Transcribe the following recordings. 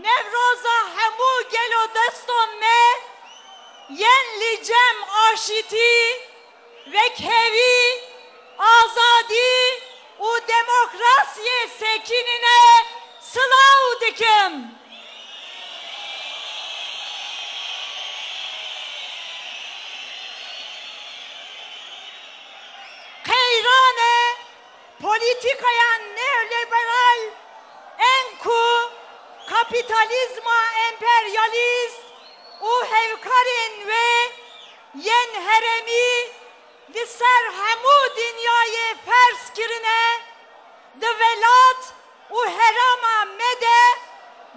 nevroza hemû gelo deston me yen li cem aşitî ve kevî azadî û demokrasiyê sekinine sılav dikim. Qeyrane politikaya neoliberal enku kapitalizma emperyalist û hevkarên ve yen heremî li ser hemû dinyayê fers kirine di velat û herama me de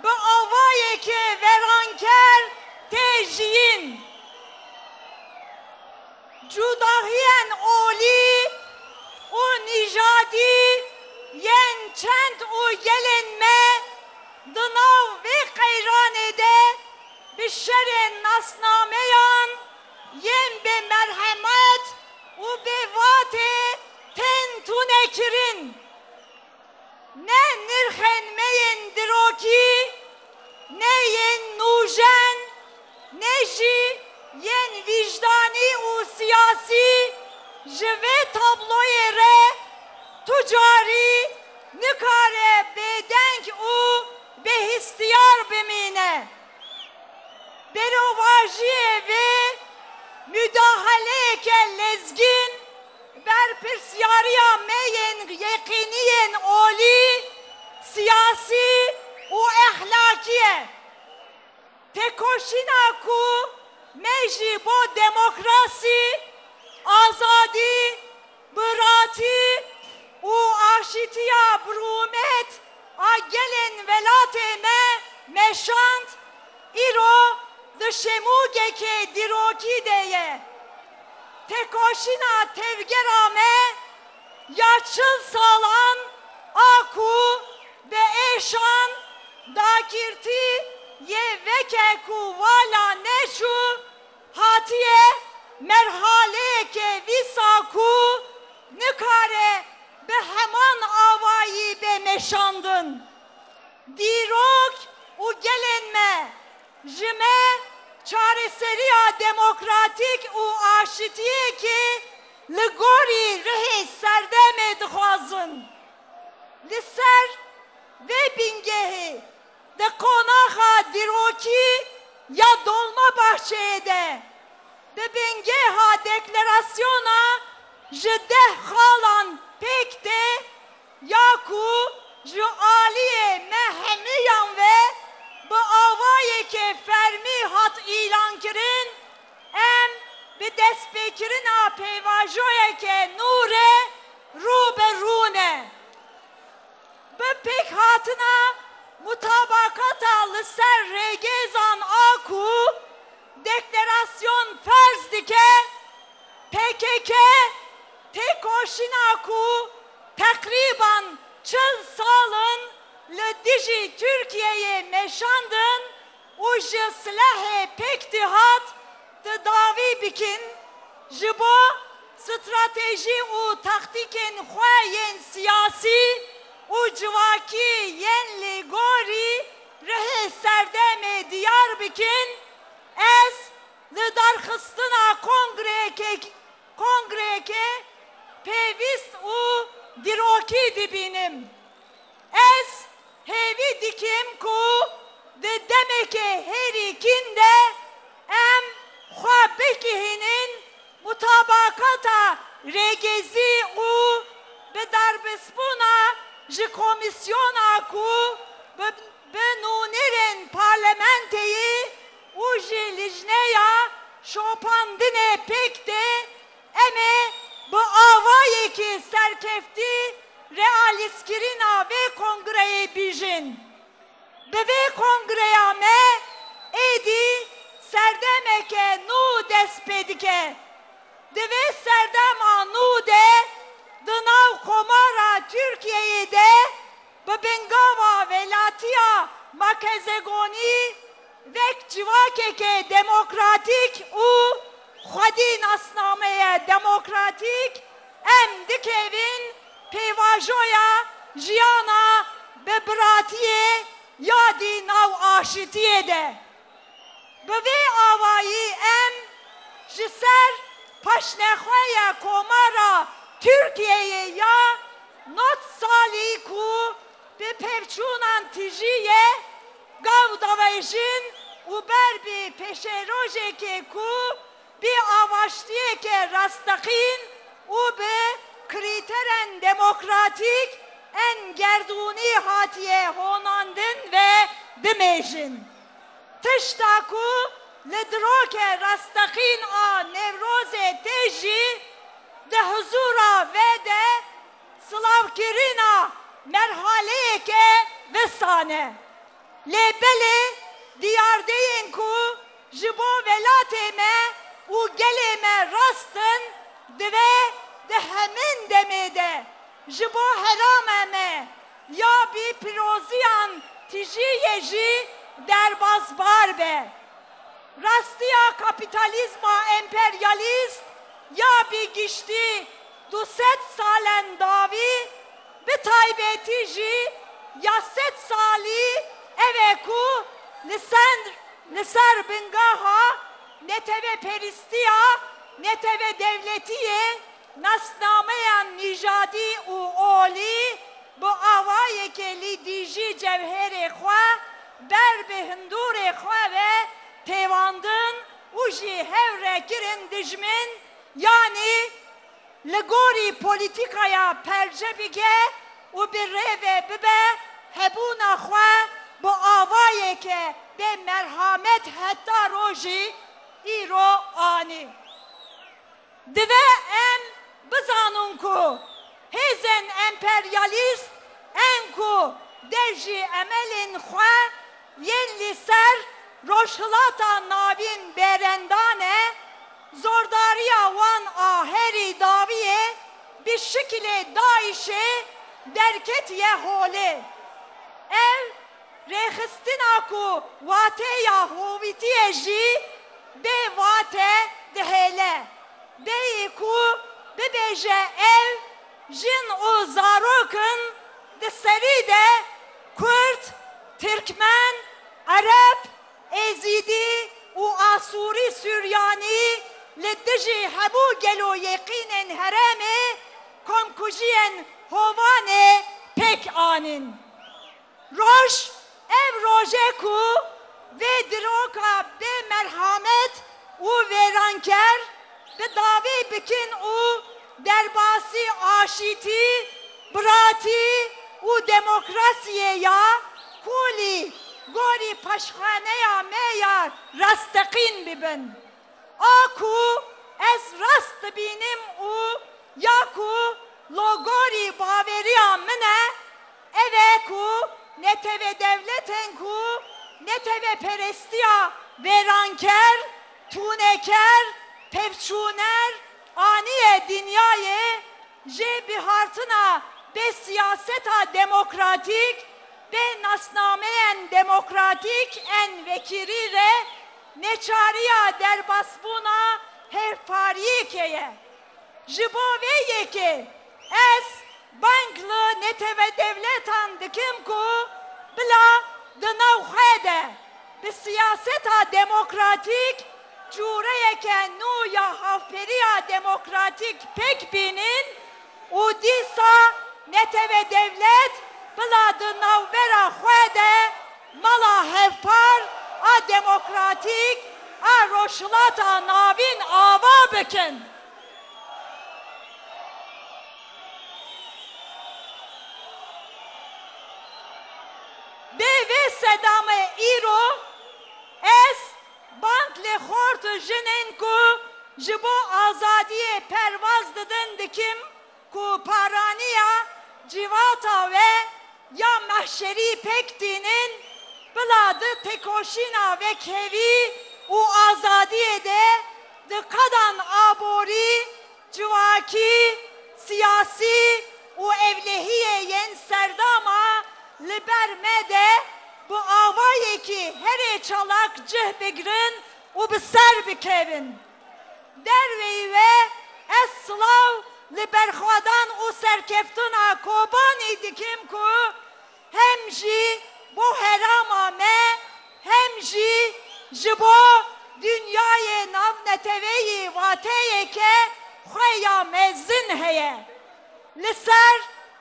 bi avayekê veranker tê jiyîn. Cudahiyên olî û nîjadî yen çend û gelên me di nav vê qeyranê de bi şerên nasnameyan yen bê merhemet û bê vatê tên tune kirin. Ne nirxên me yên dirokî, ne yên nûjen, ne jî yên vicdanî û siyasî ji vê tabloyê re tu carî nikare bêdeng û bêhistiyar bimîne. Berovajiyê vê müdahaleyeke lezgin berpirsyariya me yên yeqîniyên olî, siyasî û exlakî ye. Têkoşîna ku me jî bo demokrasî, azadî, biratî û aşîtiya birûmet a gelên welatê me meşand, îro di şemûgekê dîrokî de ye. Têkoşîna tevgera me ya çil salan a ku bi êşan dakirtî yê veke ku vala neçû hatiye merhaleyeke vîsa ku nikare bi heman avayî bê meşandin. Dîrok û gelên me ji me çareseriya demokratîk û aşitiyekê li gorî rihê serdemê dixwazin. Li ser vê bingehê di qonaxa dîrokî ya Dolmabahçeyê de di bingêha deklarasyona ji 10 xalan pêk tê ya ku ji aliyê me hemûyan ve bi avayekê fermî hat îlan kirin, em bi destpêkirina peyvajoyeke nû re rû bi rû ne. Bi pêkhatina mutabakata li ser rêgêzan a ku deklarasyon ferz dike, PKK têkoşîna ku teqrîban 40 salin li dijî Türkiye'ye meşandin û ji silahê pêktihat di davî bikin, ji bo stratejî û taktîkên xwe yên siyasî û civakî yên li gorî rihê serdemê diyar bikin, ez li darxistina kongreyekê pêwîst û dîrokî dibînim. Ez hêvî dikim ku di demekê herî kin de em xwe bigihînin mutabakata rêgezî û bi darbespûna ji komisyona ku bi nûnerên parlamenteyê û ji lijneya şopandinê pêk de em ê bi avayekî serkeftî realîstkirina vê kongreyê bîjin. Bi vê kongreya me êdî serdemeke nû dest pê dike. Di vê serdema nû de di nav komara Türkiye'yê de bi bingava welatiya Makezegonî vek civakeke demokratîk û xwedî nasnameye demokratîk em dikevin pêvajoya jiyana bi biratiyê yadî nav aşitiyê de. Bi vê awayî em ji ser paşnexweya Komara Türkiye'ye ya not salî ku bi pevçûnan tijîye gav davêjin û ber bi pêşerojekê ku bi avaştiyekê rastexîn û bi krîterên demokratîk en gerdûnî hatiye honandin ve dimêjin. Tişta ku li dirokê rastexîn a Newrozê tê jî di huzûra vê de silavkirîna merhaleyeke visane. Lêbelê diyardeyên ku ji bo welatê me û gelê me rastin divê di hemin demê de ji bo heramê me ya bî pîroziyan tijîye jî derbasbar be. Rastiya kapitalizma emperyalist ya bî giştî 200 salen davî bi taybetî jî ya 100 salî ev ku li ser bingaha neteve peristiya neteve devletiyê nasnameyan nijadî û olî bu avayekê lî dijî cevherê xwe ber bi hindûrê xwe ve pêwandin û jî hevre kirin dijmin yanî li gorî polîtîkaya perce bike û bi rêvê bibe hebûna xwe bu avayeke be merhamet heta rojî îro anî. Divê em bizanin ku hêzên emperyalîst en ku der jî emelên xwe yên li ser rojhilata navîn berendan e zordariya wan a herî daviyê bi şekilê Daişê derketiye holê. Ev rêxistina ku wateya hovîtiyê jî bê wate dihêle. Bêyî ku bibêje ev jin û zarokin di serî de Kurd, Türkmen, Arap, Êzîdî û Asûrî Suryanî li dijî hemû gelo yeqînên herêmê komkujiyên hovanê pek anîn. Roj ev roje ku vê diroka bê merhamet û vêranker bi davê bikin û derbasî aşîtî, biratî û demokrasiyê ya kulî gorî paşxaneya me ya rasteqîn bibin. A ku ez rast dibînim û ya ku logorî baveriya min e ev e ku neteve devletên ku neteve perestiya vêranker, tûneker, pevçûner aniye dinyayê jê bihartina bê siyaseta demokratîk bê nasnameyên demokratîk en vekirî re neçariya derbasbûna hevpariyekê ye. Ji bo vê yekê ez bank li neteve devletan dikim ku bila di nav xwe de bi siyaseta demokratîk cûreyeke nû ya havperiya demokratîk pek bînin û dîsa neteve devlet bila di navbera xwe de mala hevpar a demokratîk a roşilata navîn ava bikin. Bê vê sedamê îro ez bank li xort jinên ku ji bo azadiyê pervaz didin dikim ku paraniya civata ve ya mehşerî pek dînin bila di tekoşîna ve kevî û azadiyê de di qadan aborî, civakî, siyasî û evlehiyê yên serdama li ber me de bu avayekî herê çalak cih bigirin û bi ser bikevin. Derveyî ve ez silav li berxwedan û serkeftina Kobanî dikim ku hem jî bu herama me hem jibo dünyayı navneteveyi vateye ke khoya mezin heye liser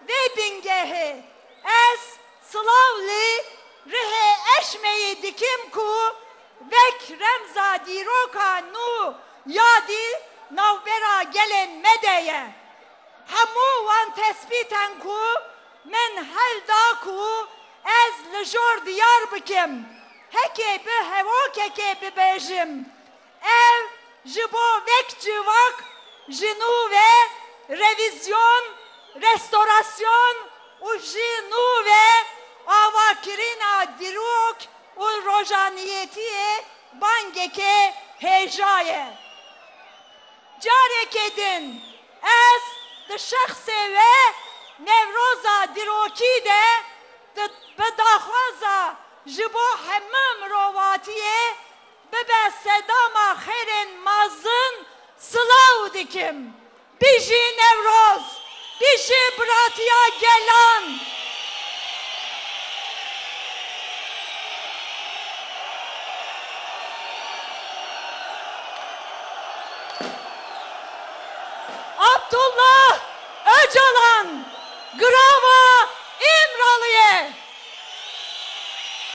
ve bingehi es slavli rihe eşmeyi dikim ku vek remza diroka nu yadi navbera gelen medeye hamu van tespiten ku men helda ku ez lejor diyar bikim heke bi hevokeke bi bejim ev jibo vek civak jinu ve revizyon restorasyon u jinu ve avakirina dirok u rojaniyetiye bangeke hejaye carek edin ez de şahse ve nevroza diroki de bedaxwaza jibo hemam rovatiye bebe sedama xerin mazın sılav dikim biji nevroz biji bratiya gelan Abdullah Öcalan Grava İmralı'ya